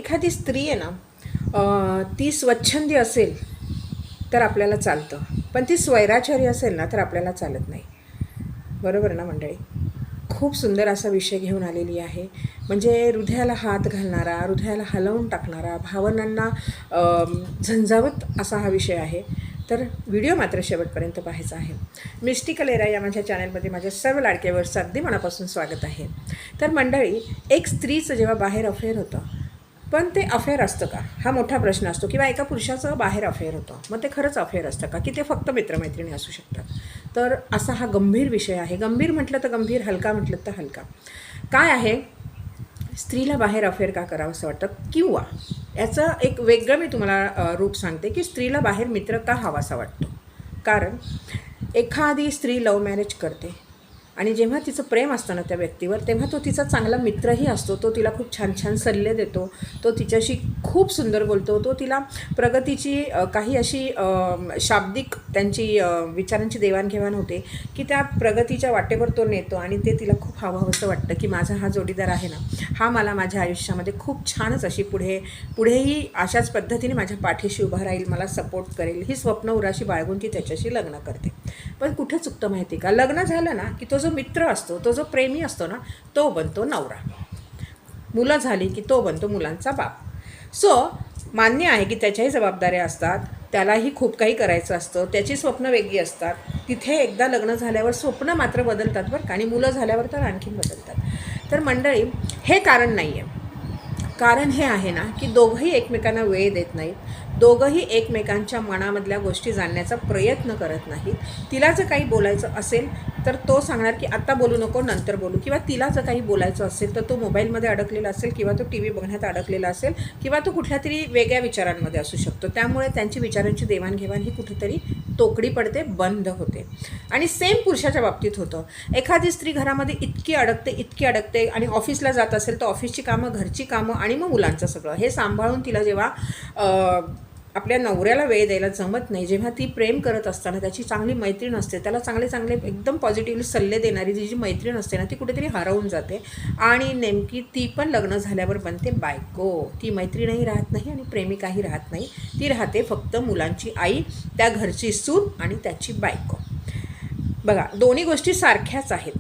एखादी स्त्री आहे ना, ती स्वच्छंदी असेल तर आपल्याला चालतं, पण ती स्वैराचारी असेल ना तर आपल्याला चालत नाही. बरोबर ना मंडळी? खूप सुंदर असा विषय घेऊन आलेली आहे. म्हणजे हृदयाला हात घालणारा, हृदयाला हलवून टाकणारा, भावनांना झंझावत असा हा विषय आहे. तर व्हिडिओ मात्र शेवटपर्यंत पाहायचा आहे. मिस्टिकल एरा या माझ्या चॅनलमध्ये माझ्या सर्व लाडक्या व्ह्यूअर्सचं अगदी मनापासून स्वागत आहे. तर मंडळी, एक स्त्रीचं जेव्हा बाहेर अफेअर होतं, पण ते अफेअर असतं का हा मोठा प्रश्न असतो. किंवा एका पुरुषाचं बाहेर अफेअर होतं, मग ते खरंच अफेअर असतं का, की ते फक्त मित्रमैत्रिणी असू शकतात? तर असा हा गंभीर विषय आहे. गंभीर म्हटलं तर गंभीर, हलका म्हटलं तर हलका. काय आहे, स्त्रीला बाहेर अफेअर का करावं असं वाटतं? किंवा याचं एक वेगळं मी तुम्हाला रूप सांगते, की स्त्रीला बाहेर मित्र का हवासा वाटतो. कारण एखादी स्त्री लव्ह मॅरेज करते आणि जेव्हा तिचं प्रेम असतं ना त्या व्यक्तीवर, तेव्हा तो तिचा चांगला मित्रही असतो. तो तिला खूप छान छान सल्ले देतो, तो तिच्याशी खूप सुंदर बोलतो, तो तिला प्रगतीची काही अशी शाब्दिक त्यांची विचारांची देवाणघेवाण होते, की त्या प्रगतीच्या वाटेवर तो नेतो. आणि ते तिला खूप हवंसं वाटतं, की माझा हा जोडीदार आहे ना, हा मला माझ्या आयुष्यामध्ये खूप छानच अशी पुढेही अशाच पद्धतीने माझ्या पाठीशी उभा राहील, मला सपोर्ट करेल, ही स्वप्न उराशी बाळगून ती त्याच्याशी लग्न करते. पण कुठे चुकतं माहिती का? लग्न झालं ना की तो जो मित्र असतो, तो जो प्रेमी असतो ना, तो बनतो नवरा. मुलं झाली की तो बनतो मुलांचा बाप. सो मान्य आहे की त्याच्याही जबाबदाऱ्या असतात, त्यालाही खूप काही करायचं असतं, त्याची स्वप्न वेगळी असतात. तिथे एकदा लग्न झाल्यावर स्वप्न मात्र बदलतात बरं का, आणि मुलं झाल्यावर तर आणखीन बदलतात. तर मंडळी, हे कारण नाही आहे. कारण हे आहे ना, की दोघंही एकमेकांना वेळ देत नाहीत, दोघंही एकमेकांच्या मनामधल्या गोष्टी जाणण्याचा प्रयत्न करत नाहीत. तिला जर काही बोलायचं असेल तर तो सांगणार की आत्ता बोलू नको, नंतर बोलू. किंवा तिला जर काही बोलायचं असेल तर तो मोबाईलमध्ये अडकलेला असेल, किंवा तो टी व्ही बघण्यात अडकलेला असेल, किंवा तो कुठल्या तरी वेगळ्या विचारांमध्ये असू शकतो. त्यामुळे त्यांची विचारांची देवाणघेवाण ही कुठेतरी तोकडी पडते, बंद होते. आणि सेम पुरुषाच्या बाबतीत होतं. एखादी स्त्री घरामध्ये इतकी अडकते आणि ऑफिसला जात असेल तर ऑफिसची कामं, घरची कामं आणि मग मुलांचं सगळं हे सांभाळून तिला जेव्हा आपल्या नवऱ्याला वेळ द्यायला जमत नाही, जेव्हा ती प्रेम करत असताना त्याची चांगली मैत्रीण असते, त्याला चांगले चांगले एकदम पॉझिटिव्हली सल्ले देणारी जी मैत्रीण असते ना, ती कुठेतरी हरवून जाते. आणि नेमकी ती पण लग्न झाल्यावर बनते बायको. ती मैत्रीणही राहत नाही आणि प्रेमिकाही राहत नाही, ती राहते फक्त मुलांची आई, त्या घरची सून आणि त्याची बायको. बघा, दोन्ही गोष्टी सारख्याच आहेत.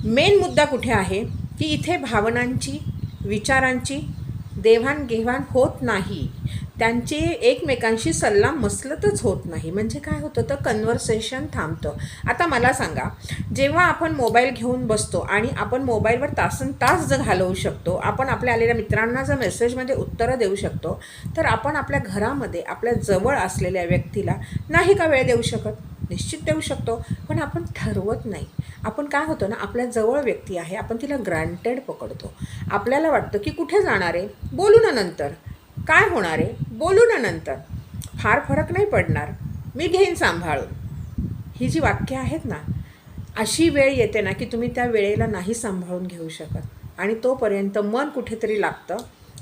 मेन मुद्दा कुठे आहे, की इथे भावनांची, विचारांची देवाणघेवाण होत नाही, त्यांची एकमेकांशी सल्लामसलतच होत नाही. म्हणजे काय होतं, तर कन्व्हर्सेशन थांबतं. आता मला सांगा, जेव्हा आपण मोबाईल घेऊन बसतो आणि आपण मोबाईलवर तासनतास जर घालवू शकतो, आपण आपल्या आलेल्या मित्रांना जर मेसेजमध्ये उत्तरं देऊ शकतो, तर आपण आपल्या घरामध्ये आपल्या जवळ असलेल्या व्यक्तीला नाही का वेळ देऊ शकत? निश्चित देऊ शकतो, पण आपण ठरवत नाही. आपण काय होतं ना, आपल्या जवळ व्यक्ती आहे, आपण तिला ग्रँटेड पकडतो. आपल्याला वाटतं की कुठे जाणार आहे, बोलू ना नंतर, काय होणार आहे, बोलू ना नंतर, फार फरक नाही पडणार, मी घेईन सांभाळून. ही जी वाक्य आहेत ना, अशी वेळ येते ना की तुम्ही त्या वेळेला नाही सांभाळून घेऊ शकत, आणि तोपर्यंत मन कुठेतरी लागतं.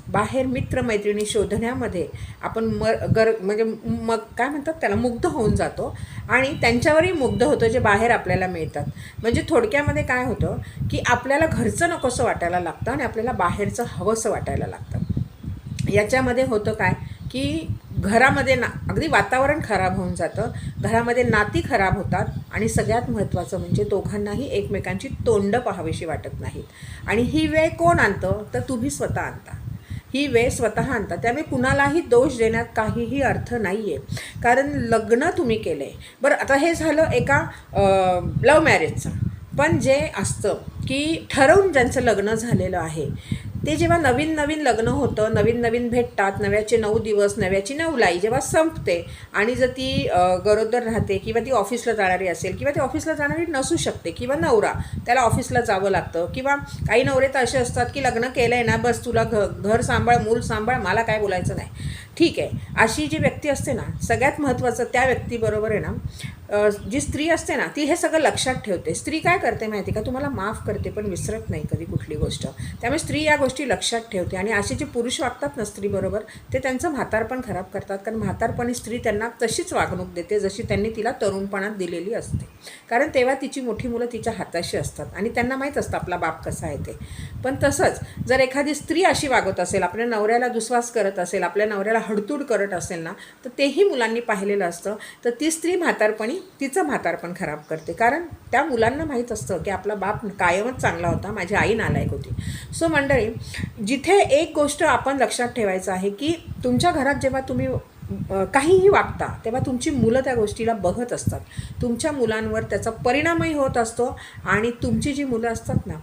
बाहेर मित्रमैत्रिणी शोधण्यामध्ये आपण म्हणजे मग काय म्हणतात त्याला, मुग्ध होऊन जातो. आणि त्यांच्यावरही मुग्ध होतं जे बाहेर आपल्याला मिळतात. म्हणजे थोडक्यामध्ये काय होतं, की आपल्याला घरचं नकोसं वाटायला लागतं आणि आपल्याला बाहेरचं हवंसं वाटायला लागतं. याच्यामध्ये होतं काय, की घरामध्ये अगदी वातावरण खराब होऊन जातं, घरामध्ये नाती खराब होतात, आणि सगळ्यात महत्त्वाचं म्हणजे दोघांनाही एकमेकांची तोंडं पाहावीशी वाटत नाहीत. आणि ही वेळ कोण आणतं, तर तुम्ही स्वतः आणता. ही वेळ स्वतः आणता. त्यामुळे कुणालाही दोष देण्यात काहीही अर्थ नाही आहे, कारण लग्न तुम्ही केलं आहे. बरं, आता हे झालं एका लव्ह मॅरेजचं. पण जे असतं की ठरवून ज्यांचं लग्न झालेलं आहे, ते जेव्हा नवीन नवीन लग्न होतं, नवीन नवीन भेटतात, नव्याचे 9 दिवस, नव्याची नवलाई जेव्हा संपते, आणि जर ती गरोदर राहते, किंवा ती ऑफिसला जाणारी असेल, किंवा ती ऑफिसला जाणारी नसू शकते, किंवा नवरा त्याला ऑफिसला जावं लागतं, किंवा काही नवरे तर असे असतात की लग्न केलं आहे ना, बस तुला घर सांभाळ, मूल सांभाळ, मला काय बोलायचं नाही. ठीक आहे, अशी जी व्यक्ती असते ना, सगळ्यात महत्त्वाचं त्या व्यक्तीबरोबर आहे ना, जी स्त्री असते ना ती हे सगळं लक्षात ठेवते. स्त्री काय करते माहिती का, तुम्हाला माफ करते पण विसरत नाही कधी कुठली गोष्ट. त्यामुळे स्त्री या गोष्टी लक्षात ठेवते. आणि असे जे पुरुष वागतात ना स्त्रीबरोबर, ते त्यांचं म्हातारपण खराब करतात. कारण म्हातारपणी स्त्री त्यांना तशीच वागणूक देते जशी त्यांनी तिला तरुणपणात दिलेली असते. कारण तेव्हा तिची मोठी मुलं तिच्या हाताशी असतात आणि त्यांना माहीत असतं आपला बाप कसा आहे ते. पण तसंच जर एखादी स्त्री अशी वागत असेल, आपल्या नवऱ्याला दुस्वास करत असेल, आपल्या नवऱ्याला हडतूड करत असेल ना, तर तेही मुलांनी पाहिलेलं असतं. तर ती स्त्री म्हातारपणी तिचं म्हातारपण खराब करते. कारण त्या मुलांना माहीत असतं की आपला बाप कायमच चांगला होता, माझी आई नालायक होती. सो मंडळी, जिथे एक गोष्ट आपण लक्षात ठेवायचं आहे की तुमच्या घरात जेव्हा तुम्ही काहीही वागता तेव्हा तुमची मुलं त्या गोष्टीला बघत असतात. तुमच्या मुलांवर त्याचा परिणामही होत असतो. आणि तुमची जी मुलं असतात ना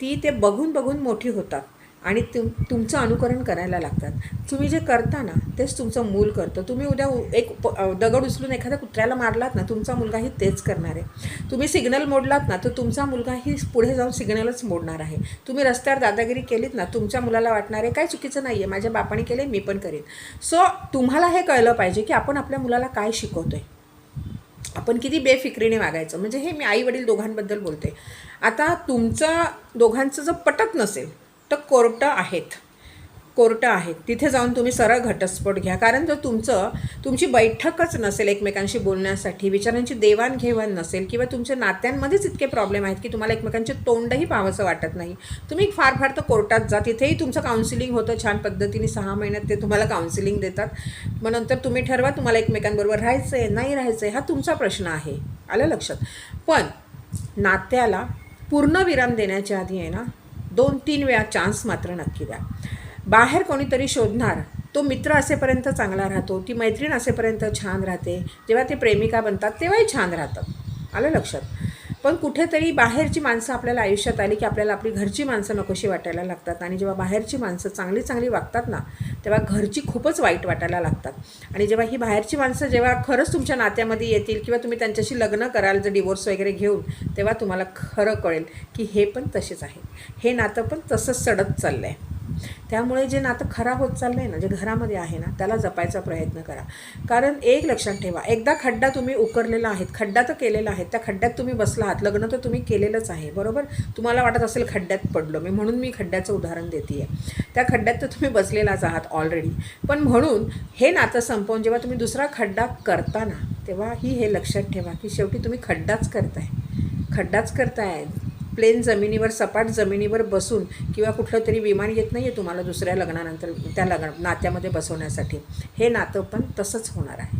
ती ते बघून बघून मोठी होतात आणि तुमचं अनुकरण करायला लागतात. तुम्ही जे करता ना तेच तुमचं मूल करतं. तुम्ही उद्या एक दगड उचलून एखाद्या कुत्र्याला मारलात ना, तुमचा मुलगाही तेच करणार आहे. तुम्ही सिग्नल मोडलात ना तर तुमचा मुलगाही पुढे जाऊन सिग्नलच मोडणार आहे. तुम्ही रस्त्यावर दादागिरी केलीत ना, तुमच्या मुलाला वाटणार आहे काय चुकीचं नाही आहे, माझ्या बापाने केले मी पण करेन. सो तुम्हाला हे कळलं पाहिजे की आपण आपल्या मुलाला काय शिकवतोय, आपण किती बेफिक्रीने वागायचं. म्हणजे हे मी आई वडील दोघांबद्दल बोलते. आता तुमचं दोघांचं जर पटत नसेल तर कोर्ट आहेत, तिथे जाऊन तुम्ही सरळ घटस्फोट घ्या. कारण जर तुमची बैठकच नसेल एकमेकांशी बोलण्यासाठी, विचारांची देवाणघेवाण नसेल, किंवा तुमच्या नात्यांमध्येच इतके प्रॉब्लेम आहेत की तुम्हाला एकमेकांचे तोंडही पाहावंसं वाटत नाही, तुम्ही फार तर कोर्टात जा. तिथेही तुमचं काउन्सिलिंग होतं छान पद्धतीने. 6 महिन्यात ते तुम्हाला काउन्सिलिंग देतात. मग नंतर तुम्ही ठरवा तुम्हाला एकमेकांबरोबर राहायचं आहे नाही राहायचं आहे, हा तुमचा प्रश्न आहे. आलं लक्षात. पण नात्याला पूर्ण विराम देण्याच्या आधी आहे ना 2-3 वेळा चान्स मात्र नक्की द्या. बाहेर कोणीतरी शोधणार, तो मित्र असेपर्यंत चांगला राहतो, ती मैत्रीण असेपर्यंत छान राहते, जेव्हा ते प्रेमिका बनतात तेव्हाही छान राहतात. आलं लक्षात. पण कुठेतरी बाहेरची माणसं आपल्याला आयुष्यात आली की आपल्याला आपली घरची माणसं नकोशी वाटायला लागतात. आणि जेव्हा बाहेरची माणसं चांगली वागतात ना तेव्हा घरची खूपच वाईट वाटायला लागतात. आणि जेव्हा ही बाहेरची माणसं जेव्हा खरंच तुमच्या नात्यामध्ये येतील किंवा तुम्ही त्यांच्याशी लग्न कराल जर डिवोर्स वगैरे घेऊन, तेव्हा तुम्हाला खरं कळेल की हे पण तसेच आहे, हे नातं पण तसंच सडत चाललं आहे. त्यामुळे जे नातं खराब होत चाललं आहे ना, जे घरामध्ये आहे ना, त्याला जपायचा प्रयत्न करा. कारण एक लक्षात ठेवा, एकदा खड्डा तुम्ही उकरलेला आहे, खड्डा तर केलेला आहे, त्या खड्ड्यात तुम्ही बसला आहात, लग्न तर तुम्ही केलेलंच आहे बरोबर. तुम्हाला वाटत असेल खड्ड्यात पडलो मी, म्हणून मी खड्ड्याचं उदाहरण देते आहे. त्या खड्ड्यात तर तुम्ही बसलेलाच आहात ऑलरेडी. पण म्हणून हे नातं संपवून जेव्हा तुम्ही दुसरा खड्डा करता ना, तेव्हाही हे लक्षात ठेवा की शेवटी तुम्ही खड्डाच करताय. प्लेन जमिनीवर, सपाट जमिनीवर बसून किंवा कुठलं तरी विमान येत नाही आहे तुम्हाला दुसऱ्या लग्नानंतर त्या नात्यामध्ये बसवण्यासाठी. हे नातं पण तसंच होणार आहे.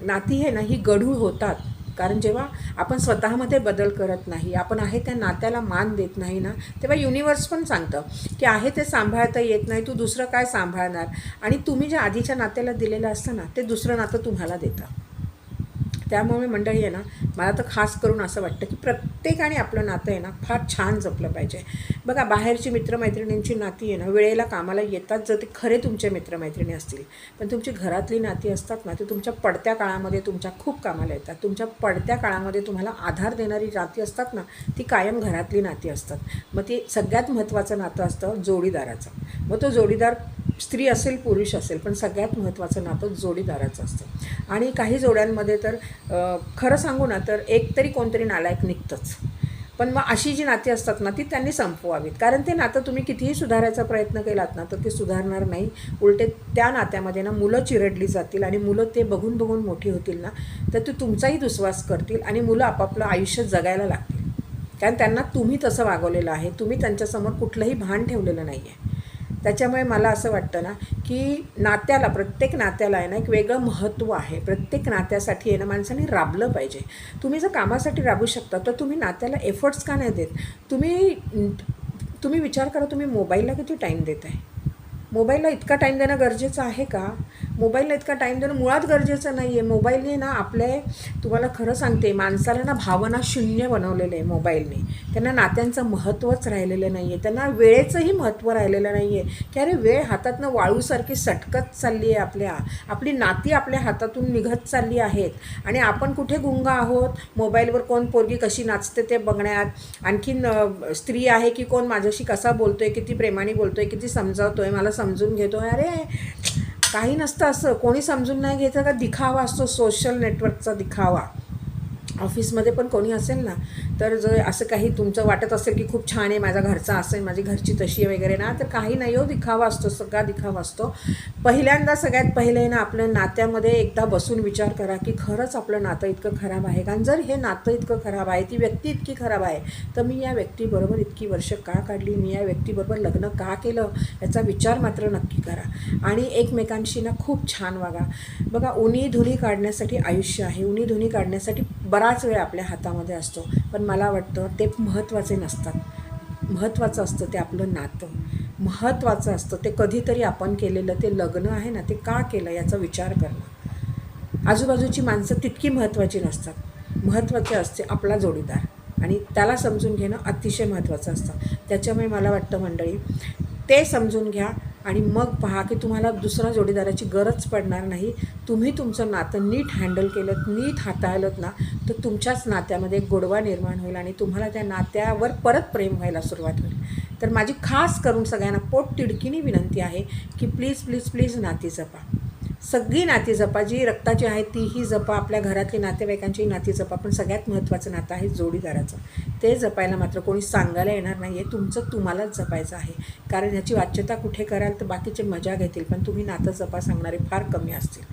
नाती आहे ना ही गढूळ होतात. कारण जेव्हा आपण स्वतःमध्ये बदल करत नाही, आपण आहे त्या नात्याला मान देत नाही ना, तेव्हा युनिवर्स पण सांगतं की आहे ते सांभाळता येत नाही, तू दुसरं काय सांभाळणार. आणि तुम्ही जे आधीच्या नात्याला दिलेलं असतं ना ते दुसरं नातं तुम्हाला देतं. त्यामुळे मंडळी आहे ना, मला तर खास करून असं वाटतं की प्रत्येकाने आपलं नातं आहे ना फार छान जपलं पाहिजे. बघा, बाहेरची मित्रमैत्रिणींची नाती आहे ना वेळेला कामाला येतात जर ते खरे तुमचे मित्रमैत्रिणी असतील. पण तुमची घरातली नाती असतात ना, ते तुमच्या पडत्या काळामध्ये तुमच्या खूप कामाला येतात. तुमच्या पडत्या काळामध्ये तुम्हाला आधार देणारी नाती असतात ना, ती कायम घरातली नाती असतात. मग ती सगळ्यात महत्त्वाचं नातं असतं जोडीदाराचं. मग तो जोडीदार स्त्री असेल पुरुष असेल, पण सगळ्यात महत्त्वाचं नातं जोडीदाराचं असतं. आणि काही जोड्यांमध्ये तर खरं सांगू ना तर एकतरी कोणतरी नालायक निघतंच. पण मग अशी जी नाती असतात ना ती त्यांनी संपवावीत. कारण ते नातं तुम्ही कितीही सुधारायचा प्रयत्न केलात ना तर ते सुधारणार नाही. उलटे त्या नात्यामध्ये ना मुलं चिरडली जातील आणि मुलं ते बघून मोठी होतील ना, तर ते तुमचाही दुस्वास करतील आणि मुलं आपापलं आयुष्य जगायला लागतील. कारण त्यांना तुम्ही तसं वागवलेलं आहे, तुम्ही त्यांच्यासमोर कुठलंही भान ठेवलेलं नाही आहे. त्याच्यामुळे मला असं वाटतं ना की नात्याला, प्रत्येक नात्याला आहे ना एक वेगळं महत्त्व आहे. प्रत्येक नात्यासाठी आहे ना माणसाने राबलं पाहिजे. तुम्ही जर कामासाठी राबू शकता तर तुम्ही नात्याला एफर्ट्स का नाही देत. तुम्ही विचार करा, तुम्ही मोबाईलला किती टाईम देत आहे. मोबाईलला इतका टाईम देणं गरजेचं आहे का? मोबाईलला इतका टाईम देणं मुळात गरजेचं नाही आहे. मोबाईलने ना तुम्हाला खरं सांगते, माणसाला ना भावना शून्य बनवलेलं आहे मोबाईलने. त्यांना नात्यांचं महत्त्वच राहिलेलं नाही आहे. त्यांना वेळेचंही महत्त्व राहिलेलं नाही आहे की अरे वेळ हातातनं वाळूसारखी सटकत चालली आहे. आपली नाती आपल्या हातातून निघत चालली आहेत आणि आपण कुठे गुंग आहोत. मोबाईलवर कोण पोरगी कशी नाचते ते बघण्यात, आणखीन स्त्री आहे की कोण माझ्याशी कसा बोलतोय, किती प्रेमाने बोलतोय, किती समजावतोय, मला समजून घेतो. अरे काही नसतं असं. कोणी समजून नाही घ्यायचं का दिखावा असतो, सोशल नेटवर्कचा दिखावा. ऑफिसमध्ये पण कोणी असेल ना, तर जर असं काही तुमचं वाटत असेल की खूप छान आहे, माझा घरचा असेल, माझी घरची तशी आहे वगैरे ना, तर काही नाही हो, दिखावा असतो, सगळा दिखावा असतो. पहिल्यांदा सगळ्यात पहिले ना आपल्या नात्यामध्ये एकदा बसून विचार करा की खरंच आपलं नातं इतकं खराब आहे. कारण जर हे नातं इतकं खराब आहे, ती व्यक्ती इतकी खराब आहे, तर मी या व्यक्तीबरोबर इतकी वर्ष का काढली, मी या व्यक्तीबरोबर लग्न का केलं, याचा विचार मात्र नक्की करा. आणि एकमेकांशी ना खूप छान वागा. बघा, उनी धुनी काढण्यासाठी आयुष्य आहे, उनी धुनी काढण्यासाठी बराच वेळ आपल्या हातामध्ये असतो, पण मला वाटतं ते महत्त्वाचे नसतात. महत्त्वाचं असतं ते आपलं नातं, महत्त्वाचं असतं ते कधीतरी आपण केलेलं ते लग्न आहे ना, ते का केलं याचा विचार करणं. आजूबाजूची माणसं तितकी महत्त्वाची नसतात, महत्त्वाचे असते आपला जोडीदार आणि त्याला समजून घेणं अतिशय महत्त्वाचं असतं. त्याच्यामुळे मला वाटतं मंडळी, ते समजून घ्या आणि मग पहा की तुम्हाला दुसऱ्या जोडीदाराची गरज पडणार नाही. तुम्ही तुमचं नातं नीट हँडल केलं, नीट हाताळलं ना, तर तुमच्याच नात्यामध्ये एक गोडवा निर्माण होईल आणि तुम्हाला त्या नात्यावर परत प्रेम व्हायला सुरुवात होईल. तर माझी खास करून सगळ्यांना पोटतिडकीने विनंती आहे की प्लीज प्लीज प्लीज नाती जपा. सगळी नाती जपा, जी रक्ताची आहे तीही जपा, आपल्या घरातली नातेवाईकांचीही नाती जपा, पण सगळ्यात महत्त्वाचं नातं आहे जोडीदाराचं. ते जपायला मात्र कोणी सांगायला येणार नाही आहे, तुमचं तुम्हालाच जपायचं आहे. कारण ह्याची वाच्यता कुठे कराल तर बाकीचे मजा घेतील, पण तुम्ही नातं जपा सांगणारे फार कमी असतील.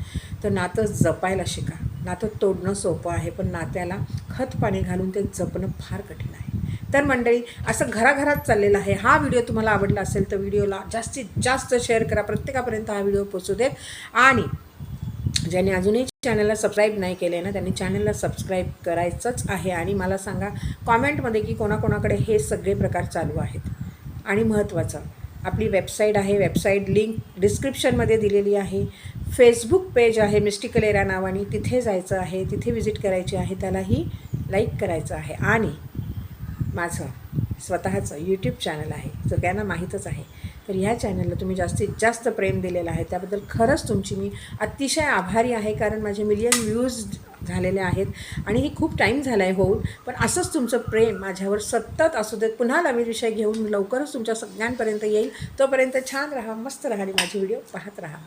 तर नातं जपायला शिका. नातं तोडणं सोपं आहे, पण नात्याला खत पाणी घालून ते जपणं फार कठीण आहे. तर मंडळी, असं घराघरात चाललेलं आहे. हा व्हिडिओ तुम्हाला आवडला असेल तर व्हिडिओला जास्तीत जास्त शेअर करा, प्रत्येकापर्यंत हा व्हिडिओ पोचू देत. आणि ज्यांनी अजूनही चॅनलला सबस्क्राईब नाही केलं आहे ना, त्यांनी चॅनलला सबस्क्राईब करायचंच आहे. आणि मला सांगा कॉमेंटमध्ये की कोणाकोणाकडे हे सगळे प्रकार चालू आहेत. आणि महत्त्वाचं, आपली वेबसाईट आहे, वेबसाईट लिंक डिस्क्रिप्शनमध्ये दिलेली आहे. फेसबुक पेज आहे मिस्टिकल एरा नावाने, तिथे जायचं आहे, तिथे व्हिजिट करायची आहे, त्यालाही लाईक करायचं आहे. आणि माझं स्वतःचं यूट्यूब चॅनल आहे, सगळ्यांना माहीतच आहे. तर ह्या चॅनलला तुम्ही जास्तीत जास्त प्रेम दिलेलं आहे, त्याबद्दल खरंच तुमची मी अतिशय आभारी आहे. कारण माझे मिलियन व्ह्यूज झालेले आहेत आणि हे खूप टाईम झाला आहे होऊन, पण असंच तुमचं प्रेम माझ्यावर सतत असू देत. पुन्हा नवीन विषय घेऊन लवकरच तुमच्या सगळ्यांपर्यंत येईल. तोपर्यंत छान राहा, मस्त राहा आणि माझे व्हिडिओ पाहत राहा.